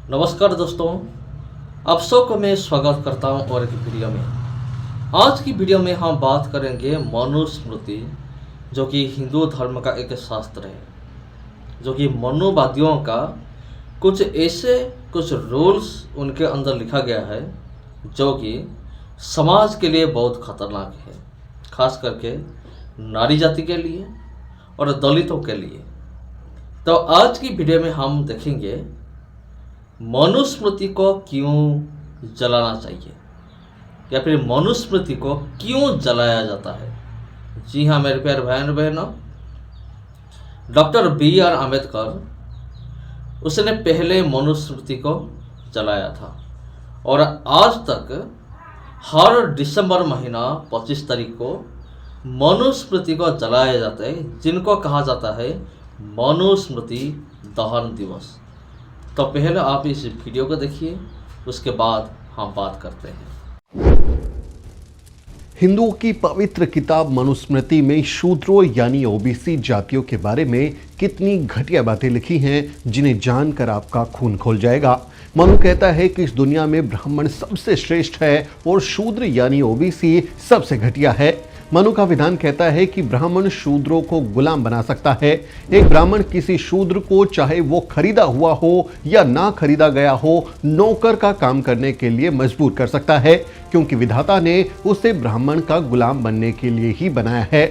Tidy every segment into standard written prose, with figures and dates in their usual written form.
नमस्कार दोस्तों, आप सबको मैं स्वागत करता हूं और एक वीडियो में। आज की वीडियो में हम बात करेंगे मनुस्मृति, जो कि हिंदू धर्म का एक शास्त्र है, जो कि मनुवादियों का कुछ रूल्स उनके अंदर लिखा गया है, जो कि समाज के लिए बहुत खतरनाक है, खास करके नारी जाति के लिए और दलितों के लिए। तो आज की वीडियो में हम देखेंगे मनुस्मृति को क्यों जलाना चाहिए या फिर मनुस्मृति को क्यों जलाया जाता है। जी हाँ मेरे प्यारे भाई और बहनों, डॉक्टर BR अम्बेडकर उसने पहले मनुस्मृति को जलाया था और आज तक हर दिसंबर महीना 25 तारीख को मनुस्मृति को जलाया जाता है, जिनको कहा जाता है मनुस्मृति दहन दिवस। तो पहले आप इस वीडियो को देखिए, उसके बाद हम बात करते हैं। हिंदुओं की पवित्र किताब मनुस्मृति में शूद्रों यानी ओबीसी जातियों के बारे में कितनी घटिया बातें लिखी हैं, जिन्हें जानकर आपका खून खोल जाएगा। मनु कहता है कि इस दुनिया में ब्राह्मण सबसे श्रेष्ठ है और शूद्र यानी ओबीसी सबसे घटिया है। मनु का विधान कहता है कि ब्राह्मण शूद्रों को गुलाम बना सकता है। एक ब्राह्मण किसी शूद्र को, चाहे वो खरीदा हुआ हो या ना खरीदा गया हो, नौकर का काम करने के लिए मजबूर कर सकता है, क्योंकि विधाता ने उसे ब्राह्मण का गुलाम बनने के लिए ही बनाया है।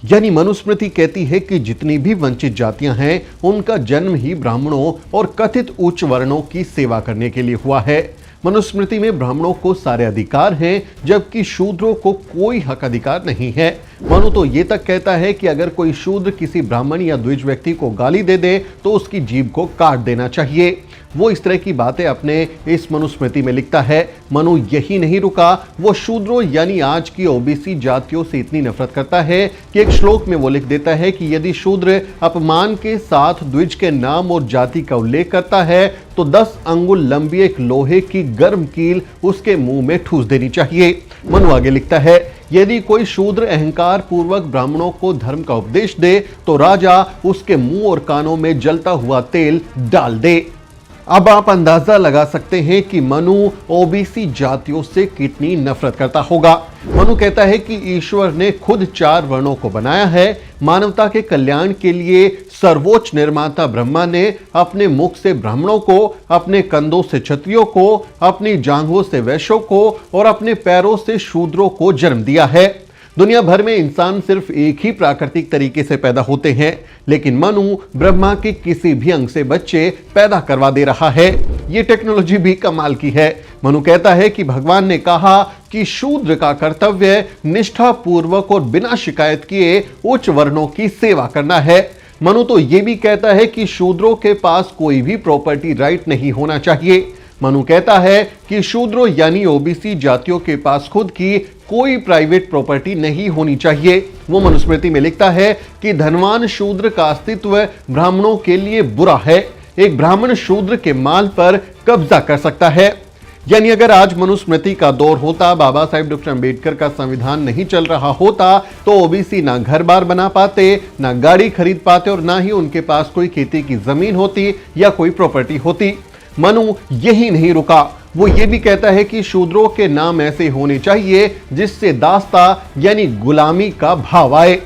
यानी मनुस्मृति कहती है कि जितनी भी वंचित जातियां हैं, उनका जन्म ही ब्राह्मणों और कथित उच्च वर्णों की सेवा करने के लिए हुआ है। मनुस्मृति में ब्राह्मणों को सारे अधिकार हैं, जबकि शूद्रों को कोई हक अधिकार नहीं है। मनु तो ये तक कहता है कि अगर कोई शूद्र किसी ब्राह्मण या द्विज व्यक्ति को गाली दे दे तो उसकी जीभ को काट देना चाहिए। वो इस तरह की बातें अपने इस मनुस्मृति में लिखता है। मनु यही नहीं रुका, वो शूद्रों यानी आज की ओबीसी जातियों से इतनी नफरत करता है कि एक श्लोक में वो लिख देता है कि यदि शूद्र अपमान के साथ द्विज के नाम और जाति का उल्लेख करता है तो 10 अंगुल लंबी एक लोहे की गर्म कील उसके मुंह में ठूस देनी चाहिए। मनु आगे लिखता है, यदि कोई शूद्र अहंकार पूर्वक ब्राह्मणों को धर्म का उपदेश दे तो राजा उसके मुंह और कानों में जलता हुआ तेल डाल दे। अब आप अंदाजा लगा सकते हैं कि मनु ओबीसी जातियों से कितनी नफरत करता होगा। मनु कहता है कि ईश्वर ने खुद 4 वर्णों को बनाया है। मानवता के कल्याण के लिए सर्वोच्च निर्माता ब्रह्मा ने अपने मुख से ब्राह्मणों को, अपने कंधों से क्षत्रियों को, अपनी जांघों से वैश्यों को और अपने पैरों से शूद्रों को जन्म दिया है। दुनिया भर में इंसान सिर्फ एक ही प्राकृतिक तरीके से पैदा होते हैं, लेकिन मनु ब्रह्मा के किसी भी अंग से बच्चे पैदा करवा दे रहा है। ये टेक्नोलॉजी भी कमाल की है। मनु कहता है कि भगवान ने कहा कि शूद्र का कर्तव्य निष्ठा पूर्वक और बिना शिकायत किए उच्च वर्णों की सेवा करना है। मनु तो ये भी कहता है कि शूद्रों के पास कोई भी प्रॉपर्टी राइट नहीं होना चाहिए। मनु कहता है कि शूद्रों यानी ओबीसी जातियों के पास खुद की कोई प्राइवेट प्रॉपर्टी नहीं होनी चाहिए। वो मनुस्मृति में लिखता है कि धनवान शूद्र का अस्तित्व ब्राह्मणों के लिए बुरा है। एक ब्राह्मण शूद्र के माल पर कब्जा कर सकता है। यानी अगर आज मनुस्मृति का दौर होता, बाबा साहेब डॉक्टर अम्बेडकर का संविधान नहीं चल रहा होता, तो ओबीसी ना घर बार बना पाते, ना गाड़ी खरीद पाते और ना ही उनके पास कोई खेती की जमीन होती या कोई प्रॉपर्टी होती। मनु यही नहीं रुका, वो ये भी कहता है कि शूद्रों के नाम ऐसे होने चाहिए जिससे दास्ता यानी गुलामी का भाव आए।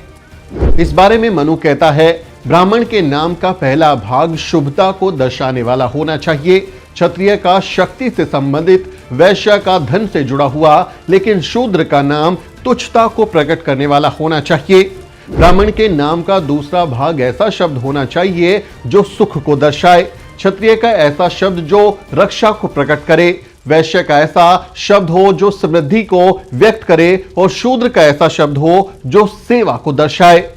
इस बारे में मनु कहता है, ब्राह्मण के नाम का पहला भाग शुभता को दर्शाने वाला होना चाहिए। क्षत्रिय का शक्ति से संबंधित, वैश्य का धन से जुड़ा हुआ, लेकिन शूद्र का नाम तुच्छता को प्रकट करने वाला होना चाहिए। ब्राह्मण के नाम का दूसरा भाग ऐसा शब्द होना चाहिए जो सुख को दर्शाए। क्षत्रिय का ऐसा शब्द जो रक्षा को प्रकट करे, वैश्य का ऐसा शब्द हो जो समृद्धि को व्यक्त करे और शूद्र का ऐसा शब्द हो जो सेवा को दर्शाए।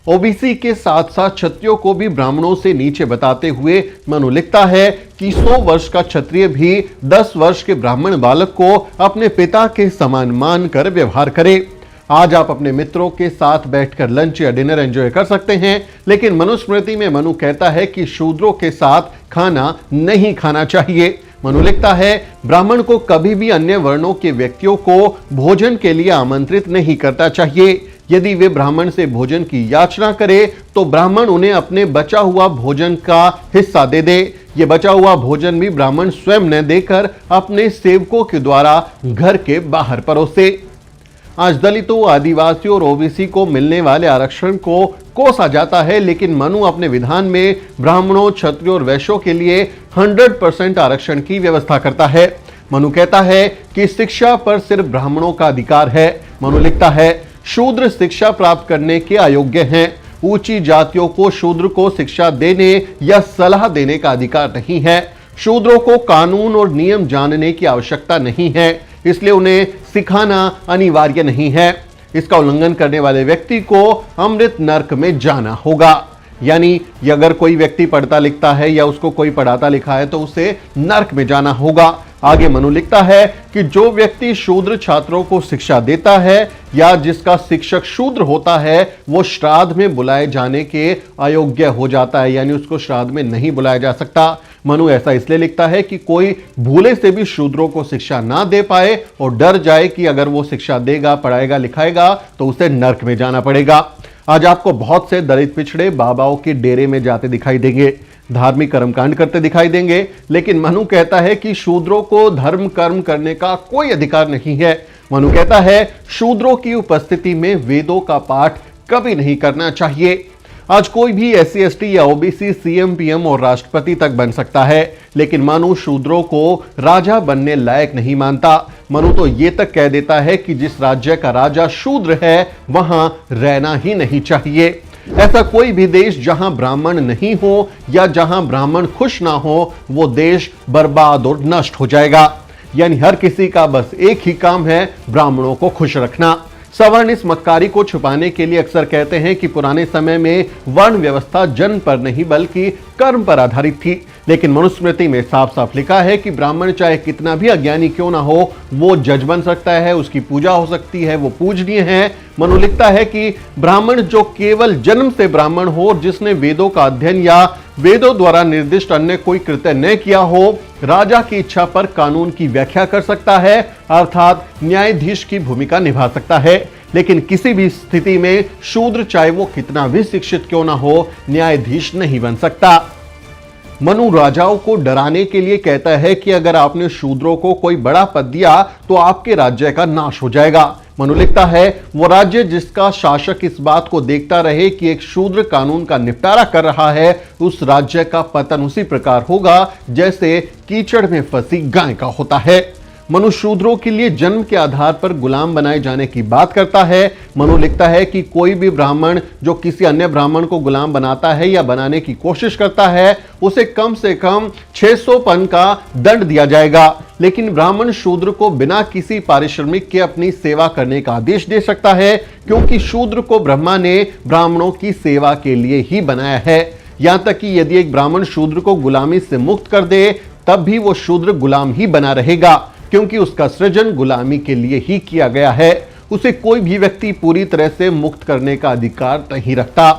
ओबीसी के साथ साथ क्षत्रियों को भी ब्राह्मणों से नीचे बताते हुए मनु लिखता है कि 100 वर्ष का क्षत्रिय भी 10 वर्ष के ब्राह्मण बालक को अपने पिता के समान मानकर व्यवहार करे। आज आप अपने मित्रों के साथ बैठकर लंच या डिनर एंजॉय कर सकते हैं, लेकिन मनुस्मृति में मनु कहता है कि शूद्रों के साथ खाना नहीं खाना चाहिए। मनु लिखता है, ब्राह्मण को कभी भी अन्य वर्णों के व्यक्तियों को भोजन के लिए आमंत्रित नहीं करना चाहिए। यदि वे ब्राह्मण से भोजन की याचना करे तो ब्राह्मण उन्हें अपने बचा हुआ भोजन का हिस्सा दे दे। ये बचा हुआ भोजन भी ब्राह्मण स्वयं न देकर अपने सेवकों के द्वारा घर के बाहर परोसे। आज दलितों, आदिवासियों और ओबीसी को मिलने वाले आरक्षण को कोसा जाता है, लेकिन मनु अपने विधान में ब्राह्मणों, क्षत्रियों और वैश्यों के लिए 100% आरक्षण की व्यवस्था करता है। मनु कहता है कि शिक्षा पर सिर्फ ब्राह्मणों का अधिकार है। मनु लिखता है, शूद्र शिक्षा प्राप्त करने के अयोग्य हैं। ऊंची जातियों को शूद्र को शिक्षा देने या सलाह देने का अधिकार नहीं है। शूद्रों को कानून और नियम जानने की आवश्यकता नहीं है, इसलिए उन्हें सिखाना अनिवार्य नहीं है। इसका उल्लंघन करने वाले व्यक्ति को अमृत नरक में जाना होगा। यानी अगर कोई व्यक्ति पढ़ता लिखता है या उसको कोई पढ़ाता लिखा है तो उसे नरक में जाना होगा। आगे मनु लिखता है कि जो व्यक्ति शूद्र छात्रों को शिक्षा देता है या जिसका शिक्षक शूद्र होता है वो श्राद्ध में बुलाए जाने के अयोग्य हो जाता है, यानी उसको श्राद्ध में नहीं बुलाया जा सकता। मनु ऐसा इसलिए लिखता है कि कोई भूले से भी शूद्रों को शिक्षा ना दे पाए और डर जाए कि अगर वो शिक्षा देगा, पढ़ाएगा, लिखाएगा तो उसे नरक में जाना पड़ेगा। आज आपको बहुत से दलित पिछड़े बाबाओं के डेरे में जाते दिखाई देंगे, धार्मिक कर्मकांड करते दिखाई देंगे, लेकिन मनु कहता है कि शूद्रों को धर्म कर्म करने का कोई अधिकार नहीं है। मनु कहता है शूद्रों की उपस्थिति में वेदों का पाठ कभी नहीं करना चाहिए। आज कोई भी SC ST या OBC CM PM और राष्ट्रपति तक बन सकता है, लेकिन मनु शूद्रों को राजा बनने लायक नहीं मानता। मनु तो ये तक कह देता है कि जिस राज्य का राजा शूद्र है वहां रहना ही नहीं चाहिए। ऐसा कोई भी देश जहां ब्राह्मण नहीं हो या जहां ब्राह्मण खुश ना हो, वो देश बर्बाद और नष्ट हो जाएगा। यानी हर किसी का बस एक ही काम है, ब्राह्मणों को खुश रखना। सवर्ण इस मक्कारी को छुपाने के लिए अक्सर कहते हैं कि पुराने समय में वर्ण व्यवस्था जन्म पर नहीं बल्कि कर्म पर आधारित थी, लेकिन मनुस्मृति में साफ साफ लिखा है कि ब्राह्मण चाहे कितना भी अज्ञानी क्यों ना हो, वो जज बन सकता है, उसकी पूजा हो सकती है, वो पूजनीय है। मनु लिखता है कि ब्राह्मण जो केवल जन्म से ब्राह्मण हो और जिसने वेदों का अध्ययन या वेदों द्वारा निर्दिष्ट अन्य कोई कृत्य न किया हो, राजा की इच्छा पर कानून की व्याख्या कर सकता है, अर्थात न्यायाधीश की भूमिका निभा सकता है। लेकिन किसी भी स्थिति में शूद्र चाहे वो कितना भी शिक्षित क्यों ना हो, न्यायाधीश नहीं बन सकता। मनु राजाओं को डराने के लिए कहता है कि अगर आपने शूद्रों को कोई बड़ा पद दिया तो आपके राज्य का नाश हो जाएगा। मनु लिखता है वो राज्य जिसका शासक इस बात को देखता रहे कि एक शूद्र कानून का निपटारा कर रहा है, उस राज्य का पतन उसी प्रकार होगा जैसे कीचड़ में फंसी गाय का होता है। मनु शूद्रों के लिए जन्म के आधार पर गुलाम बनाए जाने की बात करता है। मनु लिखता है कि कोई भी ब्राह्मण जो किसी अन्य ब्राह्मण को गुलाम बनाता है या बनाने की कोशिश करता है, उसे कम से कम 600 पन का दंड दिया जाएगा। लेकिन ब्राह्मण शूद्र को बिना किसी पारिश्रमिक के अपनी सेवा करने का आदेश दे सकता है, क्योंकि शूद्र को ब्रह्मा ने ब्राह्मणों की सेवा के लिए ही बनाया है। यहां तक कि यदि एक ब्राह्मण शूद्र को गुलामी से मुक्त कर दे तब भी वो शूद्र गुलाम ही बना रहेगा, क्योंकि उसका सृजन गुलामी के लिए ही किया गया है। उसे कोई भी व्यक्ति पूरी तरह से मुक्त करने का अधिकार नहीं रखता।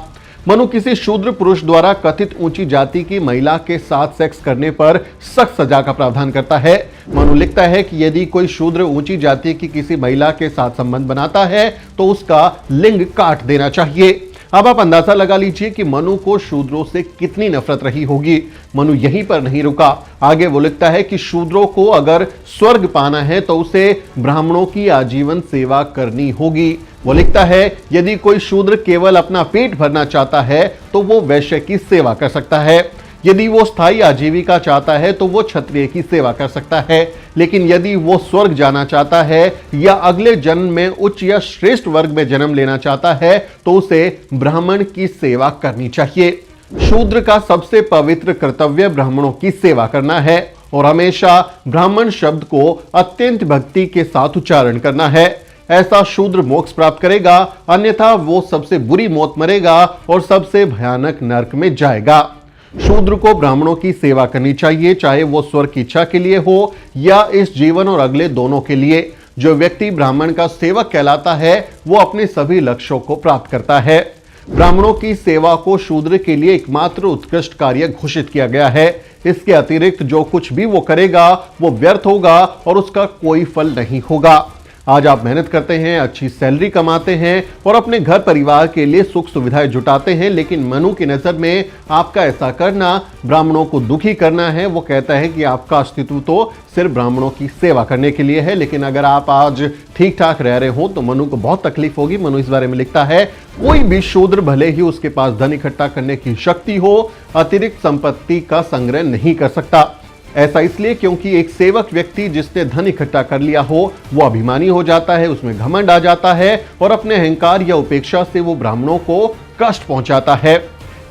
मनु किसी शूद्र पुरुष द्वारा कथित ऊंची जाति की महिला के साथ सेक्स करने पर सख्त सजा का प्रावधान करता है। मनु लिखता है कि यदि कोई शूद्र ऊंची जाति की किसी महिला के साथ संबंध बनाता है तो उसका लिंग काट देना चाहिए। अब आप अंदाजा लगा लीजिए कि मनु को शूद्रों से कितनी नफरत रही होगी। मनु यहीं पर नहीं रुका, आगे वो लिखता है कि शूद्रों को अगर स्वर्ग पाना है तो उसे ब्राह्मणों की आजीवन सेवा करनी होगी। वो लिखता है यदि कोई शूद्र केवल अपना पेट भरना चाहता है तो वो वैश्य की सेवा कर सकता है। यदि वो स्थायी आजीविका चाहता है तो वो क्षत्रिय की सेवा कर सकता है। लेकिन यदि वो स्वर्ग जाना चाहता है या अगले जन्म में उच्च या श्रेष्ठ वर्ग में जन्म लेना चाहता है तो उसे ब्राह्मण की सेवा करनी चाहिए। शूद्र का सबसे पवित्र कर्तव्य ब्राह्मणों की सेवा करना है और हमेशा ब्राह्मण शब्द को अत्यंत भक्ति के साथ उच्चारण करना है। ऐसा शूद्र मोक्ष प्राप्त करेगा, अन्यथा वो सबसे बुरी मौत मरेगा और सबसे भयानक नरक में जाएगा। शूद्र को ब्राह्मणों की सेवा करनी चाहिए, चाहे वो स्वर्ग की इच्छा के लिए हो या इस जीवन और अगले दोनों के लिए। जो व्यक्ति ब्राह्मण का सेवक कहलाता है वो अपने सभी लक्ष्यों को प्राप्त करता है। ब्राह्मणों की सेवा को शूद्र के लिए एकमात्र उत्कृष्ट कार्य घोषित किया गया है। इसके अतिरिक्त जो कुछ भी वो करेगा वो व्यर्थ होगा और उसका कोई फल नहीं होगा। आज आप मेहनत करते हैं, अच्छी सैलरी कमाते हैं और अपने घर परिवार के लिए सुख सुविधाएं जुटाते हैं, लेकिन मनु की नजर में आपका ऐसा करना ब्राह्मणों को दुखी करना है। वो कहता है कि आपका अस्तित्व तो सिर्फ ब्राह्मणों की सेवा करने के लिए है, लेकिन अगर आप आज ठीक ठाक रह रहे हो तो मनु को बहुत तकलीफ होगी। मनु इस बारे में लिखता है, कोई भी शूद्र भले ही उसके पास धन इकट्ठा करने की शक्ति हो, अतिरिक्त संपत्ति का संग्रह नहीं कर सकता। ऐसा इसलिए क्योंकि एक सेवक व्यक्ति जिसने धन इकट्ठा कर लिया हो वो अभिमानी हो जाता है, उसमें घमंड आ जाता है और अपने अहंकार या उपेक्षा से वो ब्राह्मणों को कष्ट पहुंचाता है।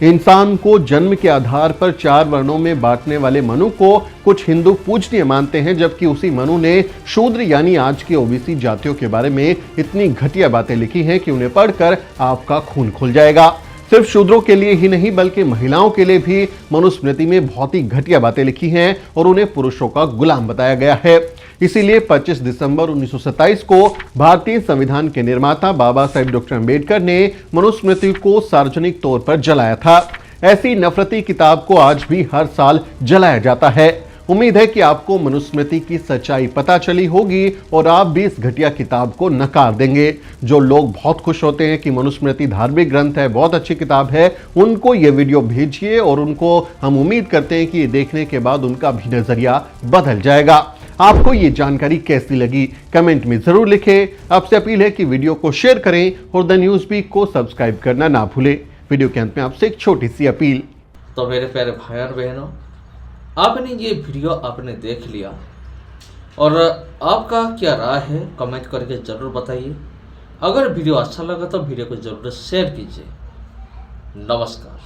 इंसान को जन्म के आधार पर 4 वर्णों में बांटने वाले मनु को कुछ हिंदू पूजनीय मानते हैं, जबकि उसी मनु ने शूद्र यानी आज की ओबीसी जातियों के बारे में इतनी घटिया बातें लिखी हैं कि उन्हें पढ़कर आपका खून खुल जाएगा। सिर्फ शूद्रों के लिए ही नहीं बल्कि महिलाओं के लिए भी मनुस्मृति में बहुत ही घटिया बातें लिखी हैं और उन्हें पुरुषों का गुलाम बताया गया है। इसीलिए 25 दिसंबर 1927 को भारतीय संविधान के निर्माता बाबा साहेब डॉक्टर अंबेडकर ने मनुस्मृति को सार्वजनिक तौर पर जलाया था। ऐसी नफरती किताब को आज भी हर साल जलाया जाता है। उम्मीद है कि आपको मनुस्मृति की सच्चाई पता चली होगी और आप भी इस घटिया किताब को नकार देंगे। जो लोग बहुत खुश होते हैं कि मनुस्मृति धार्मिक ग्रंथ है, बहुत अच्छी किताब है, उनको ये वीडियो भेजिए और उनको हम उम्मीद करते हैं कि ये देखने के बाद उनका भी नजरिया बदल जाएगा। आपको ये जानकारी कैसी लगी कमेंट में जरूर लिखें। आपसे अपील है कि वीडियो को शेयर करें और द न्यूज़ वीक को सब्सक्राइब करना ना भूलें। वीडियो के अंत में आपसे एक छोटी सी अपील। तो मेरे प्यारे भाई और बहनों, आपने ये वीडियो आपने देख लिया और आपका क्या राय है कमेंट करके ज़रूर बताइए। अगर वीडियो अच्छा लगा तो वीडियो को ज़रूर शेयर कीजिए। नमस्कार।